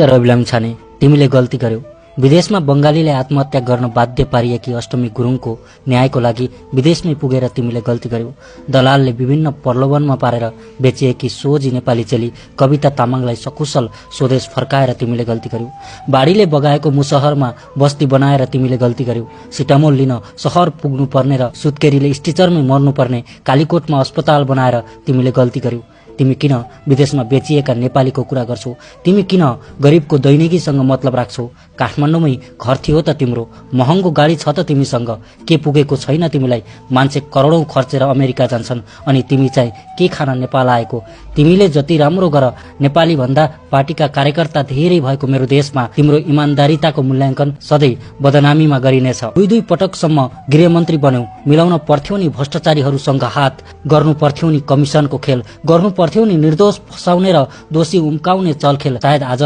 रविलाम छाने तिमीले गल्ती गर्यौ। विदेशमा बंगालीले आत्महत्या गर्न बाध्य पारिएकी अष्टमी गुरुङको न्यायको लागि विदेशमै पुगेर तिमीले गल्ती गर्यौ। दलालले विभिन्न प्रलोभनमा पारेर बेचिएकी सोझी नेपाली चेली कविता तामाङलाई सकुशल स्वदेश फर्काएर तिमीले गल्ती गर्यौ। बाढीले बगाएको मुसहरमा बस्ती बनाएर तिमीले गल्ती गर्यौ। सिटामोल लिन शहर पुग्नु पर्ने र सुत्केरीले स्टिचरमै मर्नुपर्ने कालीकोटमा अस्पताल बनाएर तिमीले गल्ती गर्यौ। तिमी किन विदेशमा बेचिएका नेपालीको कुरा गर्छौ? तिमी किन गरिबको दैनिकीसँग मतलब राख्छौ? काठमाडौँमै घर थियो त तिम्रो, महँगो गाडी छ त तिमीसँग, के पुगेको छैन तिमीलाई? मान्छे करोडौं खर्चेर अमेरिका जान्छन् अनि तिमी चाहिँ के खान नेपाल आएको? तिमीले जति राम्रो गर, नेपाली भन्दा पार्टीका कार्यकर्ता धेरै भएको मेरो देशमा तिम्रो इमानदारीताको मूल्याङ्कन सधैँ बदनामीमा गरिनेछ। दुई पटकसम्म गृहमन्त्री बन्यौ, मिलाउन पर्थ्यो नि भ्रष्टाचारीहरूसँग हात, गर्नु पर्थ्यो नि कमिसनको खेल, गर्नु पर्थ्यो नि निर्दोष फसाउने र दोषी उम्काउने चलखेल। सायद आज